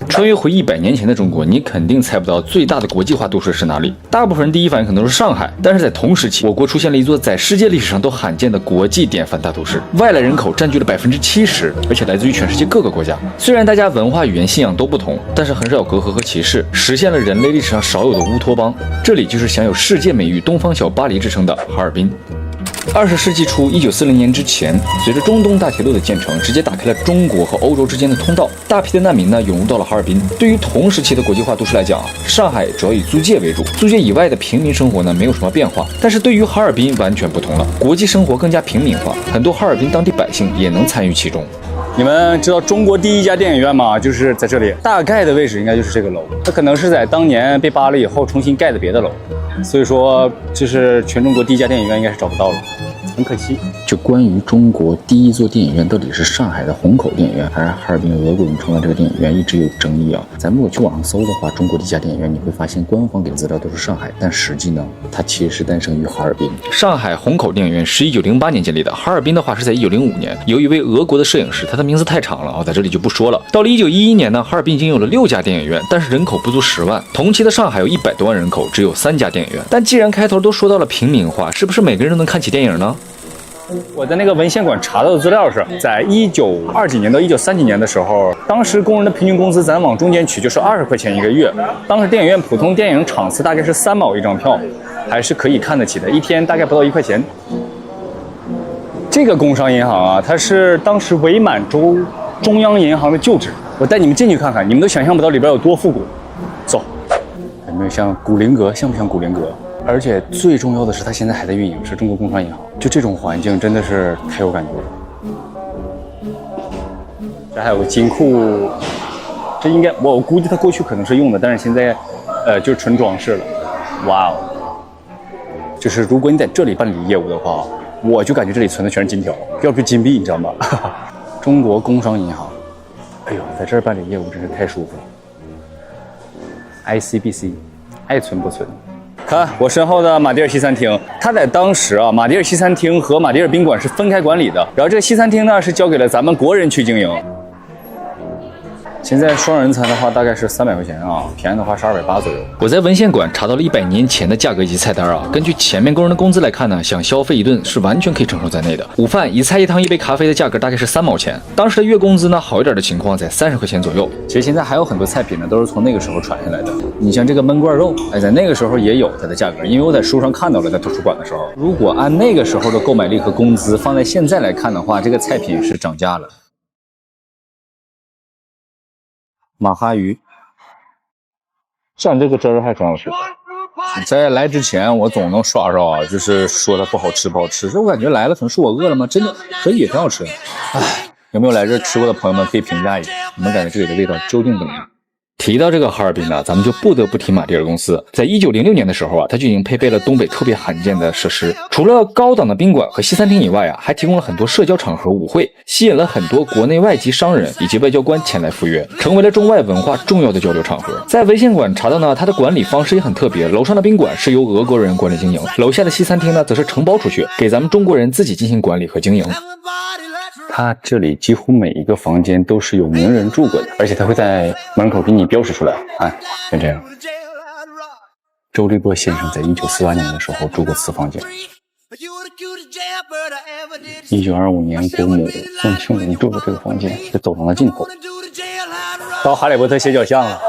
穿越回100年前的中国，你肯定猜不到最大的国际化都市是哪里。大部分人第一反应可能是上海，但是在同时期，我国出现了一座在世界历史上都罕见的国际典范大都市，外来人口占据了70%，而且来自于全世界各个国家。虽然大家文化、语言、信仰都不同，但是很少有隔阂和歧视，实现了人类历史上少有的乌托邦。这里就是享有世界美誉“东方小巴黎”之称的哈尔滨。20世纪初，1940年之前，随着中东大铁路的建成，直接打开了中国和欧洲之间的通道，大批的难民呢涌入到了哈尔滨。对于同时期的国际化都市来讲，上海主要以租界为主，租界以外的平民生活呢没有什么变化。但是对于哈尔滨完全不同了，国际生活更加平民化，很多哈尔滨当地百姓也能参与其中。你们知道中国第一家电影院吗？就是在这里，大概的位置应该就是这个楼。它可能是在当年被扒了以后重新盖的别的楼，所以说就是全中国第一家电影院应该是找不到了，很可惜。就关于中国第一座电影院到底是上海的虹口电影院还是哈尔滨俄国人创的这个电影院，一直有争议啊。咱们如果去网上搜的话，中国第一家电影院你会发现官方给的资料都是上海，但实际呢，它其实是诞生于哈尔滨。上海虹口电影院是1908年建立的，哈尔滨的话是在1905年，有一位俄国的摄影师，他的名字太长了啊，在这里就不说了。到了1911年呢，哈尔滨已经有了6家电影院，但是人口不足10万。同期的上海有100多万人口，只有3家电影院。但既然开头都说到了平民化，是不是每个人都能看起电影呢？我在那个文献馆查到的资料是在1920几年到1930几年的时候，当时工人的平均工资咱往中间取就是20块钱一个月。当时电影院普通电影场次大概是3毛一张票，还是可以看得起的，一天大概不到1块钱。这个工商银行啊，它是当时伪满洲中央银行的旧址。我带你们进去看看，你们都想象不到里边有多复古。走，有没有像古灵阁？像不像古灵阁？而且最重要的是，它现在还在运营，是中国工商银行。就这种环境真的是太有感觉了。这还有个金库，这应该我估计它过去可能是用的，但是现在就是纯装饰了。哇哦！就是如果你在这里办理业务的话，我就感觉这里存的全是金条，要不是金币，你知道吗？中国工商银行，哎呦，在这儿办理业务真是太舒服了。ICBC， 爱存不存？看我身后的马迭尔西餐厅，它在当时啊，马迭尔西餐厅和马迭尔宾馆是分开管理的，然后这个西餐厅呢是交给了咱们国人去经营。现在双人餐的话大概是300块钱啊，便宜的话是280左右。我在文献馆查到了100年前的价格以及菜单啊，根据前面工人的工资来看呢，想消费一顿是完全可以承受在内的。午饭一菜一汤一杯咖啡的价格大概是3毛钱，当时的月工资呢好一点的情况在30块钱左右。其实现在还有很多菜品呢都是从那个时候传下来的。你像这个焖罐肉，哎，在那个时候也有它的价格，因为我在书上看到了，在图书馆的时候，如果按那个时候的购买力和工资放在现在来看的话，这个菜品是涨价了。马哈鱼，蘸这个汁儿还挺好吃的。在来之前我总能刷刷啊，就是说它不好吃不好吃，所以我感觉来了可能是我饿了吗？真的可以，挺好吃的。哎，有没有来这吃过的朋友们可以评价一下，你们感觉这里的味道究竟怎么样？提到这个哈尔滨呢，咱们就不得不提马迭尔公司。在1906年的时候啊，它就已经配备了东北特别罕见的设施，除了高档的宾馆和西餐厅以外啊，还提供了很多社交场合、舞会，吸引了很多国内外籍商人以及外交官前来赴约，成为了中外文化重要的交流场合。在文献馆查到呢，它的管理方式也很特别，楼上的宾馆是由俄国人管理经营，楼下的西餐厅呢则是承包出去，给咱们中国人自己进行管理和经营。它这里几乎每一个房间都是有名人住过的，而且它会在门口给你标识出来。哎，就这样。周立波先生在1948年的时候住过此房间。1925年，国母宋庆龄住的这个房间，在走廊的尽头。到哈利波特斜角巷了。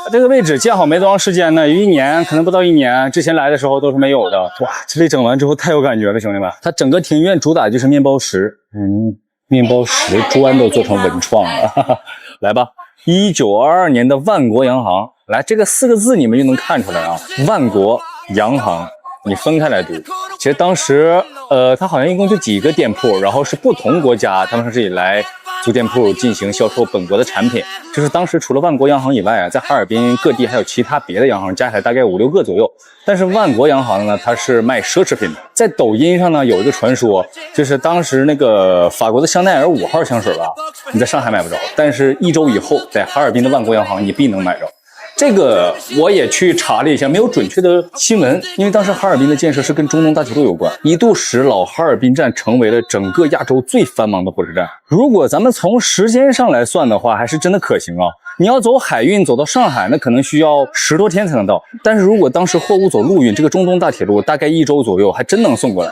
这个位置建好没多长时间呢，有1年，可能不到1年。之前来的时候都是没有的。哇，这里整完之后太有感觉了，兄弟们！它整个庭院主打就是面包石，面包石砖都做成文创了。哈哈，来吧，1922年的万国洋行，来这个4个字你们就能看出来啊，万国洋行，你分开来读。其实当时，它好像一共就几个店铺，然后是不同国家他们上这里来租店铺进行销售本国的产品。就是当时除了万国洋行以外啊，在哈尔滨各地还有其他别的洋行，加起来大概5、6个左右。但是万国洋行呢，它是卖奢侈品的。在抖音上呢有一个传说，就是当时那个法国的香奈儿5号香水吧，你在上海买不着，但是1周以后在哈尔滨的万国洋行你必能买着。这个我也去查了一下，没有准确的新闻，因为当时哈尔滨的建设是跟中东大铁路有关，一度使老哈尔滨站成为了整个亚洲最繁忙的火车站。如果咱们从时间上来算的话，还是真的可行啊。你要走海运走到上海，那可能需要10多天才能到。但是如果当时货物走陆运，这个中东大铁路大概1周左右，还真能送过来。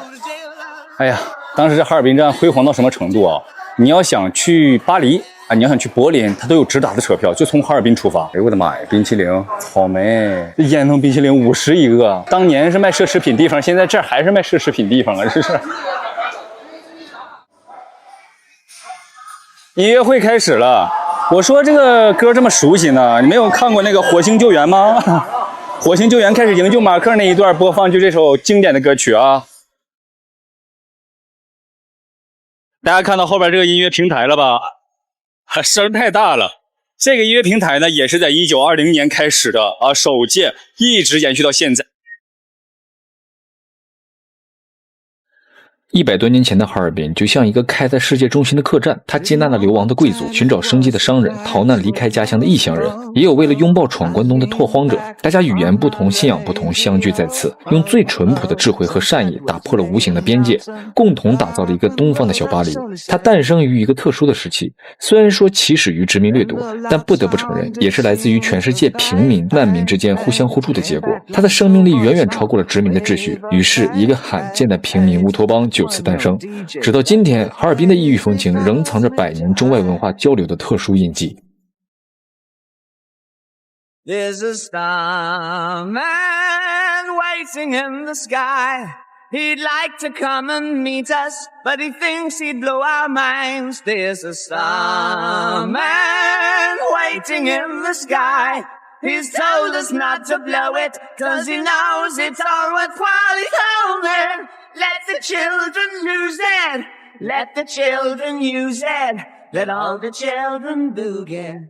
哎呀，当时这哈尔滨站辉煌到什么程度啊？你要想去巴黎啊，你要想去柏林，它都有直达的车票，就从哈尔滨出发。哎呦我的妈呀，冰淇淋、草莓，烟筒冰淇淋50一个。当年是卖奢侈品地方，现在这还是卖奢侈品地方啊，这是。音乐会开始了。我说这个歌这么熟悉呢，你没有看过那个《火星救援》吗？《火星救援》开始营救马克那一段播放，就这首经典的歌曲啊。大家看到后边这个音乐平台了吧？声太大了。这个音乐平台呢，也是在1920年开始的啊，首届一直延续到现在。100多年前的哈尔滨就像一个开在世界中心的客栈，它接纳了流亡的贵族、寻找生计的商人、逃难离开家乡的异乡人，也有为了拥抱闯关东的拓荒者。大家语言不同，信仰不同，相聚在此，用最淳朴的智慧和善意打破了无形的边界，共同打造了一个东方的小巴黎。它诞生于一个特殊的时期，虽然说起始于殖民掠夺，但不得不承认，也是来自于全世界平民、难民之间互相互助的结果。它的生命力远远超过了殖民的秩序，于是一个罕见的平民乌托邦就此诞生。直到今天，哈尔滨的异域风情仍藏着100年中外文化交流的特殊印记。There's a starman waiting in the sky. He'd like to come and meet us, but he thinks he'd blow our minds. There's a starman waiting in the sky. He's told us not to blow it, 'cause he knows it's all worthwhile. He's holding. Let the children lose it. Let the children use it. Let all the children boogie.